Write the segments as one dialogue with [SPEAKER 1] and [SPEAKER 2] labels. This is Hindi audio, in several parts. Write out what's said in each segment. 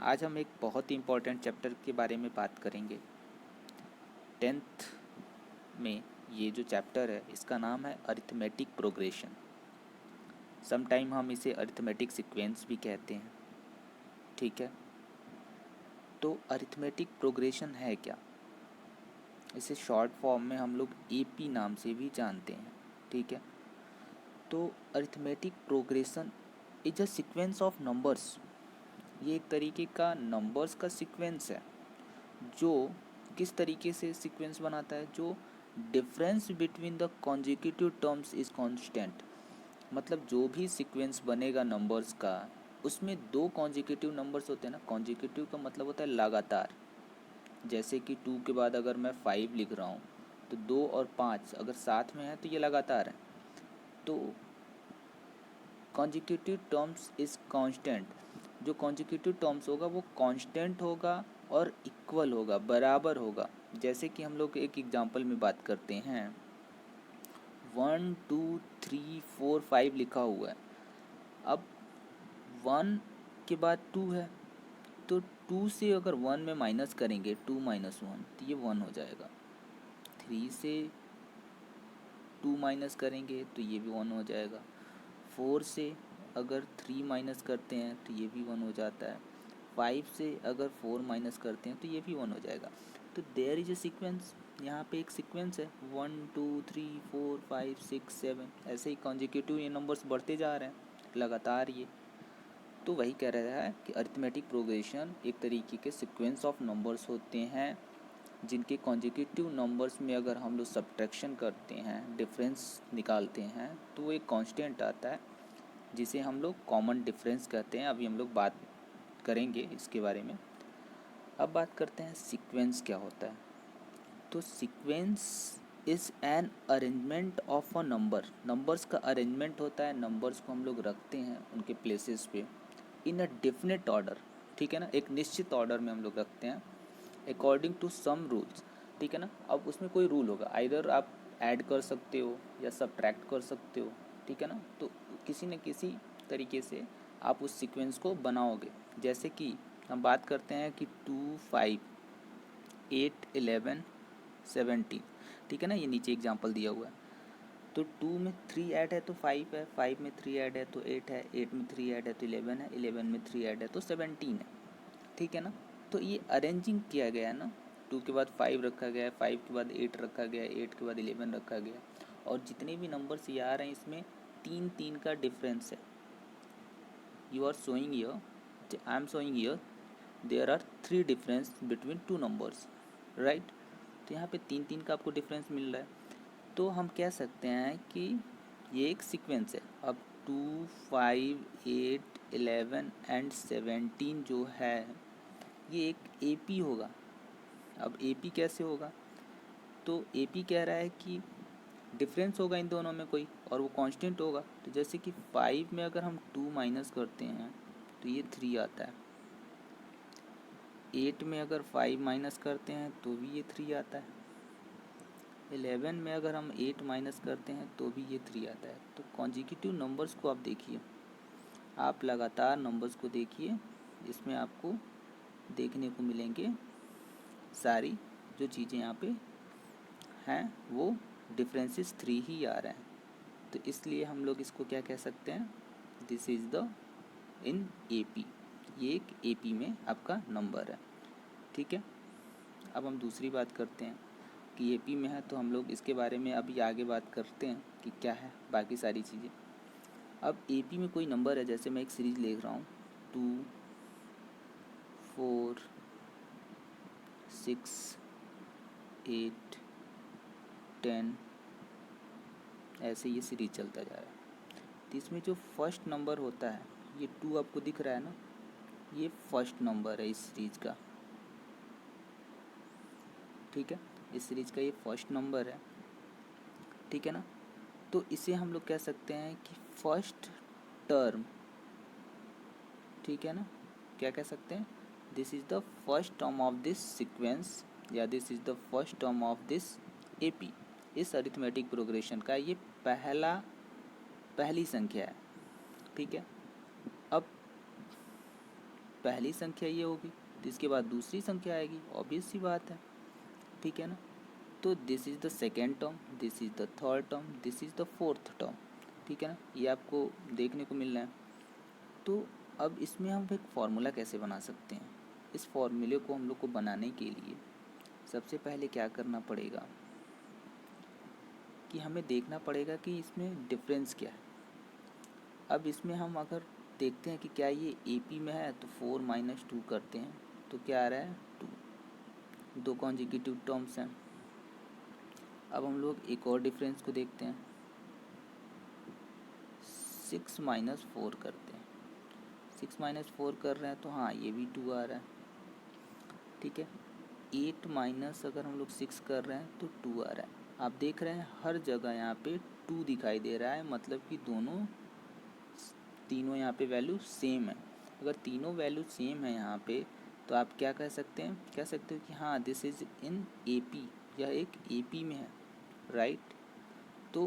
[SPEAKER 1] आज हम एक बहुत ही इम्पोर्टेंट चैप्टर के बारे में बात करेंगे। 10th में ये जो चैप्टर है इसका नाम है अरिथमेटिक प्रोग्रेशन। समटाइम हम इसे अरिथमेटिक सीक्वेंस भी कहते हैं। ठीक है, तो अरिथमेटिक प्रोग्रेशन है क्या? इसे शॉर्ट फॉर्म में हम लोग एपी नाम से भी जानते हैं। ठीक है, तो arithmetic progression is a sequence of numbers. ये एक तरीके का नंबर्स का सीक्वेंस है जो किस तरीके से सीक्वेंस बनाता है, जो difference between the consecutive terms is constant. मतलब जो भी सीक्वेंस बनेगा नंबर्स का, उसमें दो कॉन्जिक्यूटिव नंबर्स होते हैं ना। कॉन्जिक्यूटिव का मतलब होता है लगातार। जैसे कि 2 के बाद अगर मैं 5 लिख रहा हूँ तो 2 और 5 अगर साथ में है तो ये लगातार है। तो कॉन्जिक्यूटिव टर्म्स इज़ कांस्टेंट। जो कॉन्जिक्यूटिव टर्म्स होगा वो कांस्टेंट होगा और इक्वल होगा, बराबर होगा। जैसे कि हम लोग एक एग्जांपल में बात करते हैं, 1 2 3 4 5 लिखा हुआ है। अब 1 के बाद 2 है, तो 2 से अगर 1 में माइनस करेंगे, 2 माइनस 1, तो ये 1 हो जाएगा। 3 से 2 माइनस करेंगे तो ये भी 1 हो जाएगा। 4 से अगर 3 माइनस करते हैं तो ये भी 1 हो जाता है। 5 से अगर 4 माइनस करते हैं तो ये भी 1 हो जाएगा। तो देयर इज ए सीक्वेंस। यहाँ पे एक सीक्वेंस है, 1 2 3 4 5 6 7, ऐसे ही कॉन्जिक्यूटिव ये नंबर्स बढ़ते जा रहे हैं लगातार ये। तो वही कह रहा है कि अरिथमेटिक प्रोग्रेशन एक तरीके के सीक्वेंस ऑफ नंबर्स होते हैं जिनके कॉन्जिक्यूटिव नंबर्स में अगर हम लोग सब्ट्रैक्शन करते हैं, डिफरेंस निकालते हैं, तो वो एक कांस्टेंट आता है जिसे हम लोग कॉमन डिफरेंस कहते हैं। अभी हम लोग बात करेंगे इसके बारे में। अब बात करते हैं सीक्वेंस क्या होता है। तो sequence is an arrangement of a number. Numbers का अरेंजमेंट होता है, नंबर्स को हम लोग रखते हैं उनके प्लेसेस पे इन अ डेफिनेट ऑर्डर। ठीक है ना, एक निश्चित ऑर्डर में हम लोग रखते हैं अकॉर्डिंग टू सम रूल्स। ठीक है ना, अब उसमें कोई रूल होगा, आइदर आप ऐड कर सकते हो या सब्ट्रैक्ट कर सकते हो। ठीक है ना, तो किसी न किसी तरीके से आप उस सीक्वेंस को बनाओगे। जैसे कि हम बात करते हैं कि 2 5 8 11 17। ठीक है ना, ये नीचे एग्जांपल दिया हुआ है। तो 2 में 3 ऐड है तो 5 है, 5 में 3 ऐड है तो 8 है, 8 में 3 ऐड है तो 11 है, 11 में 3 ऐड है तो 17 है। ठीक है ना, तो ये अरेंजिंग किया गया है ना। 2 के बाद 5 रखा गया है, 5 के बाद 8 रखा गया है, 8 के बाद 11 रखा गया है। और जितने भी नंबर्स ये आ रहे हैं इसमें 3 3 का डिफरेंस है। You are showing here, I am showing here, there are 3 difference between 2 numbers, right. तो यहाँ पे 3 3 का आपको डिफरेंस मिल रहा है। तो हम कह सकते हैं कि ये एक सीक्वेंस है। अब 2 5 8 11 एंड 17 जो है ये एक एपी होगा। अब एपी कैसे होगा? तो एपी कह रहा है कि डिफरेंस होगा इन दोनों में कोई, और वो कांस्टेंट होगा। तो जैसे कि 5 में अगर हम 2 माइनस करते हैं तो ये 3 आता है। 8 में अगर 5 माइनस करते हैं तो भी ये 3 आता है। 11 में अगर हम 8 माइनस करते हैं तो भी ये 3 आता है। तो कॉन्जिक्यूटिव नंबर्स को आप देखिए, आप लगातार नंबर्स को देखिए, इसमें आपको देखने को मिलेंगे सारी जो चीज़ें यहाँ पे हैं वो डिफरेंसेस 3 ही आ रहे हैं। तो इसलिए हम लोग इसको क्या कह सकते हैं, this is the in AP. ये एक एपी में आपका नंबर है। ठीक है, अब हम दूसरी बात करते हैं कि एपी में है, तो हम लोग इसके बारे में अभी आगे बात करते हैं कि क्या है बाकी सारी चीज़ें। अब एपी में कोई नंबर है, जैसे मैं एक सीरीज लिख रहा हूँ 2 4 6 8 10, ऐसे ये सीरीज चलता जा रहा है। तो इसमें जो फर्स्ट नंबर होता है, ये 2 आपको दिख रहा है ना, ये फर्स्ट नंबर है इस सीरीज का। ठीक है, इस सीरीज का ये फर्स्ट नंबर है। ठीक है ना, तो इसे हम लोग कह सकते हैं कि फर्स्ट टर्म। ठीक है ना, क्या कह सकते हैं, this is the first term of this sequence, या this is the first term of this AP. इस अरिथमेटिक प्रोग्रेशन का ये पहली संख्या है। ठीक है, अब पहली संख्या ये होगी तो इसके बाद दूसरी संख्या आएगी, ऑब्वियस सी बात है, ठीक है ना। तो this is the second term, this is the third term, this is the fourth term, ठीक है ना, ये आपको देखने को मिल रहा है। तो अब इसमें हम एक फार्मूला कैसे बना सकते हैं? इस फार्मूले को हम लोग को बनाने के लिए सबसे पहले क्या करना पड़ेगा कि हमें देखना पड़ेगा कि इसमें डिफरेंस क्या है। अब इसमें हम अगर देखते हैं कि क्या ये AP में है तो 4 - 2 करते हैं तो क्या आ रहा है 2, दो कॉन्जिक्यूटिव टर्म्स हैं। अब हम लोग एक और डिफरेंस को देखते हैं, 6 - 4 करते हैं, 6 - 4 कर रहे हैं तो हाँ ये भी 2 आ रहा है, ठीक है। 8 माइनस अगर हम लोग 6 कर रहे हैं तो 2 आ रहा है। आप देख रहे हैं हर जगह यहाँ पे 2 दिखाई दे रहा है, मतलब कि तीनों यहाँ पे वैल्यू सेम है। अगर तीनों वैल्यू सेम है यहाँ पे तो आप क्या कह सकते हैं, कह सकते हो कि हाँ दिस इज़ इन AP, यह एक AP में है, राइट। तो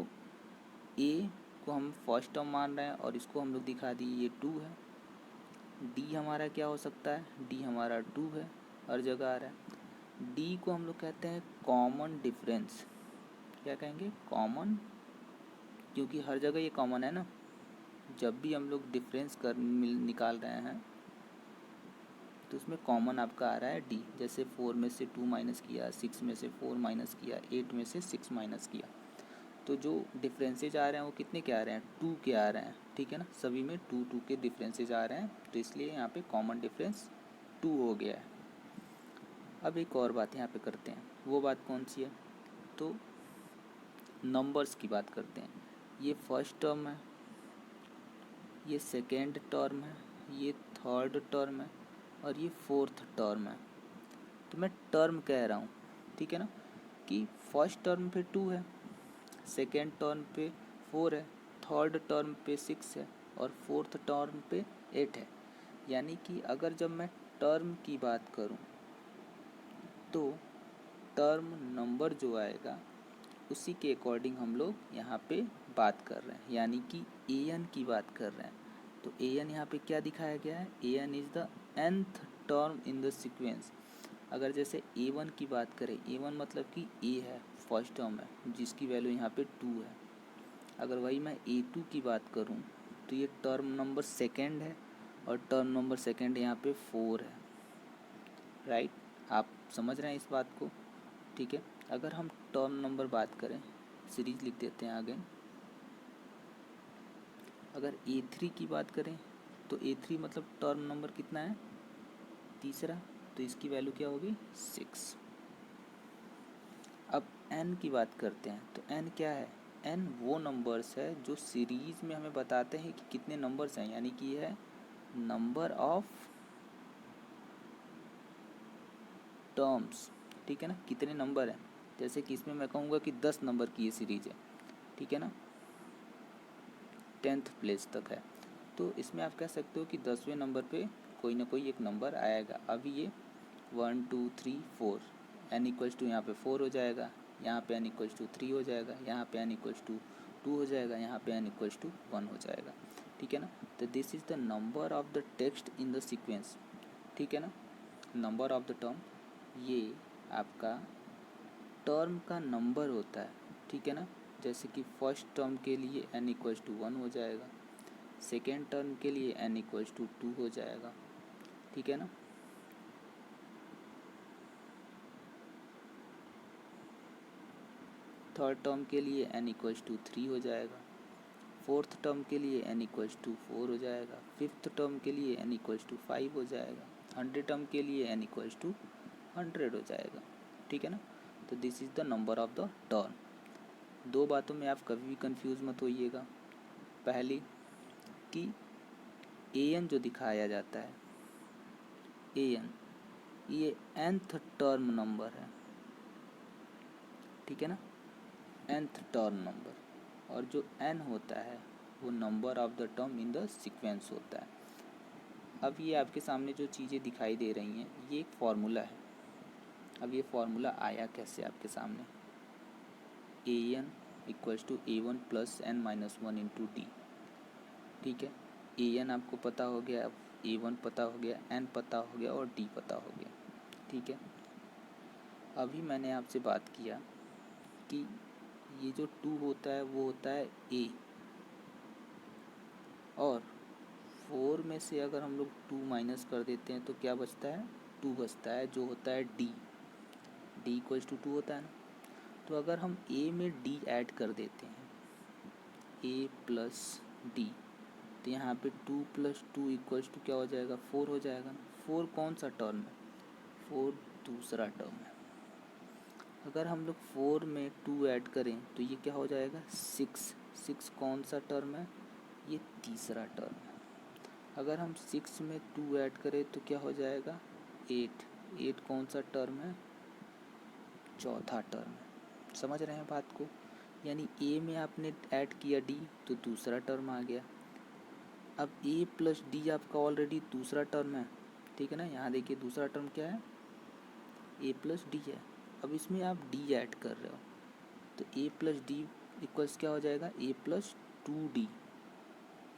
[SPEAKER 1] A को हम फर्स्ट टर्म मान रहे हैं और इसको हम लोग दिखा दिए ये 2 है। D हमारा क्या हो सकता है, D हमारा 2 है, हर जगह आ रहा है। D को हम लोग कहते हैं कॉमन डिफरेंस, क्या कहेंगे, कॉमन, क्योंकि हर जगह ये कॉमन है ना। जब भी हम लोग डिफरेंस निकाल रहे हैं तो उसमें कॉमन आपका आ रहा है D, जैसे 4 में से 2 माइनस किया, 6 में से 4 माइनस किया, 8 में से 6 माइनस किया, तो जो डिफरेंसेज आ रहे हैं वो कितने के आ रहे हैं, 2 के आ रहे हैं, ठीक है ना। सभी में 2 के डिफरेंसेज आ रहे हैं, तो इसलिए यहाँ पे कॉमन डिफरेंस 2 हो गया है। अब एक और बात यहाँ पे करते हैं, वो बात कौन सी है, तो नंबर्स की बात करते हैं। ये फर्स्ट टर्म है, ये सेकेंड टर्म है, ये थर्ड टर्म है और ये फोर्थ टर्म है। तो मैं टर्म कह रहा हूँ, ठीक है ना, कि फर्स्ट टर्म पे 2 है, सेकेंड टर्म पे 4 है, थर्ड टर्म पे 6 है और फोर्थ टर्म पे 8 है। यानी कि अगर जब मैं टर्म की बात करूँ तो टर्म नंबर जो आएगा उसी के अकॉर्डिंग हम लोग यहाँ पे बात कर रहे हैं, यानी कि an की बात कर रहे हैं। तो an यहाँ पे क्या दिखाया गया है, an is the nth term in the sequence. अगर जैसे a1 की बात करें, a1 मतलब कि a है, फर्स्ट टर्म है, जिसकी वैल्यू यहाँ पे 2 है। अगर वही मैं a2 की बात करूँ तो ये टर्म नंबर सेकेंड है और टर्म नंबर सेकेंड यहाँ पे 4 है, राइट। आप समझ रहे हैं इस बात को, ठीक है। अगर हम टर्म नंबर बात करें, सीरीज लिख देते हैं आगे। अगर A3 की बात करें तो A3 मतलब टर्म नंबर कितना है, तीसरा, तो इसकी वैल्यू क्या होगी 6। अब N की बात करते हैं तो N क्या है, N वो नंबर्स है जो सीरीज में हमें बताते हैं कि कितने नंबर्स हैं, यानी कि यह है नंबर ऑफ टर्म्स, ठीक है ना, कितने नंबर हैं। जैसे कि इसमें मैं कहूँगा कि 10 नंबर की ये सीरीज है, ठीक है ना, 10th प्लेस तक है। तो इसमें आप कह सकते हो कि 10वें नंबर पे कोई ना कोई एक नंबर आएगा। अभी ये 1 2 3 4, n इक्वल्स टू यहाँ पे 4 हो जाएगा, यहाँ पे n इक्वल्स टू 3 हो जाएगा, यहाँ पे n इक्वल्स टू 2 हो जाएगा, यहाँ पे n इक्वल्स टू 1 हो जाएगा, ठीक है ना। तो this is the number of the text in the sequence, ठीक है ना, नंबर ऑफ द टर्म, ये आपका टर्म का नंबर होता है, ठीक है ना। जैसे कि फर्स्ट टर्म के लिए n इक्वल्स टू 1 हो जाएगा, सेकेंड टर्म के लिए n इक्वल्स टू 2 हो जाएगा, ठीक है ना। थर्ड टर्म के लिए n इक्वल्स टू 3 हो जाएगा, फोर्थ टर्म के लिए n इक्वल्स टू 4 हो जाएगा, फिफ्थ टर्म के लिए n इक्वल्स टू 5 हो जाएगा, 100 टर्म के लिए n इक्वल्स टू 100 हो जाएगा, ठीक है ना। तो this is the number of the term. दो बातों में आप कभी भी कंफ्यूज मत होइएगा। पहली कि an जो दिखाया जाता है, an ये nth टर्म नंबर है, ठीक है ना, nth टर्म नंबर, और जो n होता है वो number of the term in the sequence होता है। अब ये आपके सामने जो चीज़ें दिखाई दे रही हैं ये एक फार्मूला है। अब ये फार्मूला आया कैसे आपके सामने, an equals to a1 plus n minus 1 into D, ठीक है। an आपको पता हो गया, अब A1 पता हो गया, N पता हो गया और D पता हो गया। ठीक है, अभी मैंने आपसे बात किया कि ये जो 2 होता है वो होता है A, और 4 में से अगर हम लोग 2 माइनस कर देते हैं तो क्या बचता है, 2 बचता है, जो होता है D। D इक्वल्स टू 2 होता है ना। तो अगर हम A में D ऐड कर देते हैं, A प्लस D, तो यहाँ पे 2 + 2 इक्वल्स टू क्या हो जाएगा, 4 हो जाएगा ना। 4 कौन सा टर्म है, 4 दूसरा टर्म है। अगर हम लोग 4 में 2 ऐड करें तो ये क्या हो जाएगा, 6। 6 कौन सा टर्म है, ये तीसरा टर्म है। अगर हम 6 में 2 ऐड करें तो क्या हो जाएगा, 8। 8 कौन सा टर्म है, चौथा टर्म है। समझ रहे हैं बात को, यानी A में आपने ऐड किया D तो दूसरा टर्म आ गया। अब A प्लस D आपका ऑलरेडी दूसरा टर्म है, ठीक है ना। यहाँ देखिए दूसरा टर्म क्या है, A प्लस D है। अब इसमें आप D ऐड कर रहे हो तो A प्लस D इक्वल्स क्या हो जाएगा, A प्लस 2D,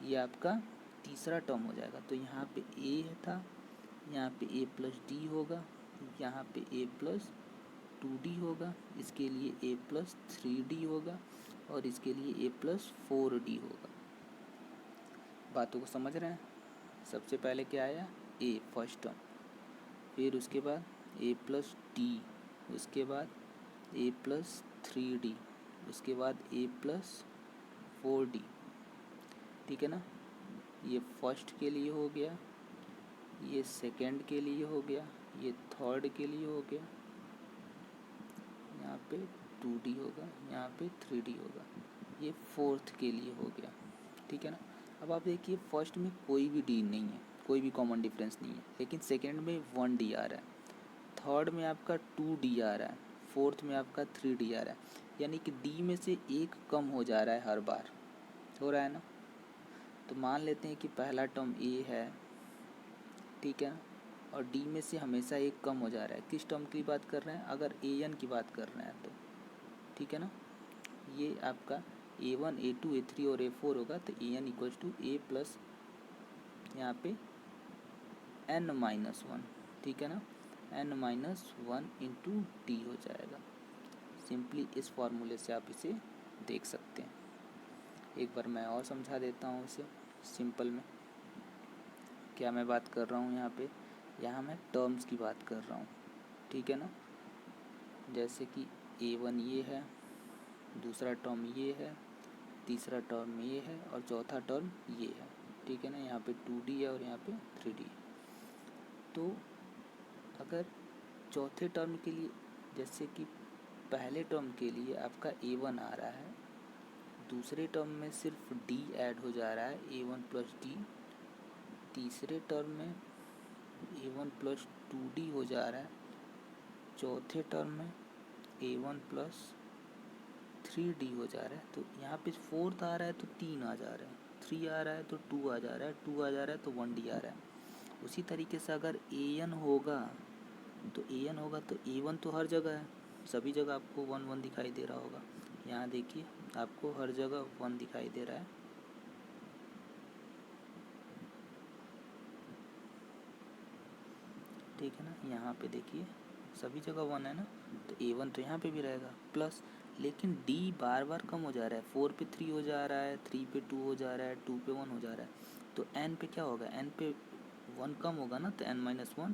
[SPEAKER 1] ये आपका तीसरा टर्म हो जाएगा। तो यहाँ पे A था, यहाँ पे A प्लस D होगा, यहाँ पे A प्लस 2D होगा, इसके लिए A प्लस 3D होगा और इसके लिए A प्लस 4D होगा। बातों को समझ रहे हैं। सबसे पहले क्या आया, A फर्स्ट टर्म, फिर उसके बाद A प्लस D, उसके बाद A प्लस 3D, उसके बाद A प्लस 4D। ठीक है ना, ये फर्स्ट के लिए हो गया, ये सेकंड के लिए हो गया, ये थर्ड के लिए हो गया, यहाँ पे 2D होगा, यहाँ पे 3D होगा, ये फोर्थ के लिए हो गया। ठीक है ना। अब आप देखिए फर्स्ट में कोई भी D नहीं है, कोई भी कॉमन डिफरेंस नहीं है, लेकिन सेकंड में 1D आ रहा है, थर्ड में आपका 2D आ रहा है, फोर्थ में आपका 3D आ रहा है, यानी कि D में से एक कम हो जा रहा है, हर बार हो रहा है ना। तो मान लेते हैं कि पहला टर्म A है, ठीक है, और D में से हमेशा एक कम हो जा रहा है। किस टर्म की बात कर रहे हैं, अगर AN की बात कर रहे हैं तो, ठीक है ना। ये आपका A1 A2 A3 और A4 होगा, तो AN equals to A plus यहाँ पे N-1, ठीक है ना, N-1 इंटू D हो जाएगा। सिंपली इस फॉर्मूले से आप इसे देख सकते हैं। एक बार मैं और समझा देता हूँ इसे सिंपल में। क्या मैं बात कर रहा हूँ यहाँ पे, यहाँ मैं टर्म्स की बात कर रहा हूँ, ठीक है ना। जैसे कि A1 ये है, दूसरा टर्म ये है, तीसरा टर्म ये है और चौथा टर्म ये है, ठीक है ना। यहाँ पे 2D है और यहाँ पे 3D है। तो अगर चौथे टर्म के लिए, जैसे कि पहले टर्म के लिए आपका A1 आ रहा है, दूसरे टर्म में सिर्फ D ऐड हो जा रहा है, A1 प्लस D, तीसरे टर्म में A1 प्लस 2D हो जा रहा है, चौथे टर्म में A1 प्लस 3D हो जा रहा है। तो यहाँ पे फोर्थ आ रहा है तो 3 आ जा रहा है, 3 आ रहा है तो 2 आ जा रहा है, 2 आ जा रहा है तो 1D आ रहा है। उसी तरीके से अगर AN होगा तो A1 तो हर जगह है, सभी जगह आपको 1 1 दिखाई दे रहा होगा। यहाँ देखिए आपको हर जगह 1 दिखाई दे रहा है, ठीक है ना। यहाँ पे देखिए सभी जगह 1 है ना, तो A1 तो यहाँ पे भी रहेगा प्लस, लेकिन D बार बार कम हो जा रहा है, 4 पे 3 हो जा रहा है, 3 पे 2 हो जा रहा है, 2 पे 1 हो जा रहा है। तो N पे क्या होगा, N पे 1 कम होगा ना, तो N-1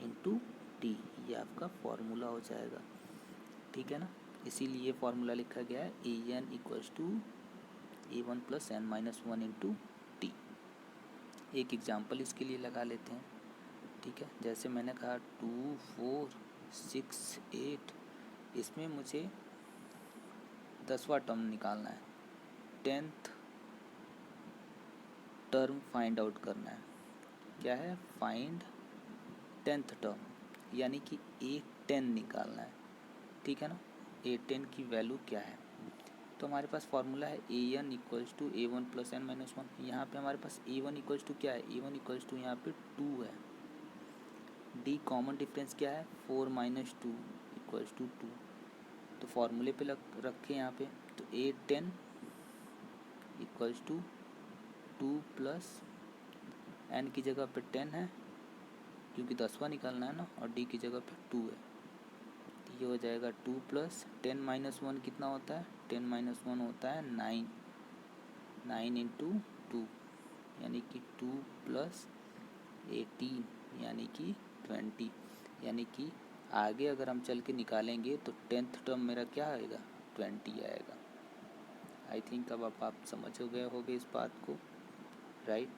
[SPEAKER 1] इंटू D, ये आपका फॉर्मूला हो जाएगा, ठीक है ना। इसीलिए फॉर्मूला लिखा गया है AN equals to A1 plus N-1 into D। एक एग्जाम्पल इसके लिए लगा लेते हैं, ठीक है। जैसे मैंने कहा 2 4 6 8, इसमें मुझे 10वां टर्म निकालना है, 10th टर्म फाइंड आउट करना है। क्या है, फाइंड 10th टर्म, यानी कि A10 निकालना है, ठीक है ना। A10 की वैल्यू क्या है, तो हमारे पास फार्मूला है AN equals to A1 plus N-1। यहाँ पे हमारे पास A1 इक्वल्स टू क्या है, A1 इक्वल्स टू यहाँ पे 2 है, D कॉमन डिफरेंस क्या है, 4 माइनस 2 इक्वल्स टू 2। तो फार्मूले पे रखें यहाँ पे, तो A10 equals to 2 plus n की जगह पे 10 है क्योंकि 10वां निकालना है ना, और d की जगह पे 2 है। तो ये हो जाएगा 2 प्लस 10 माइनस 1 कितना होता है, 10 माइनस 1 होता है 9, 9 इंटू 2 यानी कि 2 प्लस 18 यानी कि 20, यानी कि आगे अगर हम चल के निकालेंगे तो 10th टर्म मेरा क्या आएगा, 20 आएगा। आई थिंक अब आप समझ गए होगे इस बात को, राइट।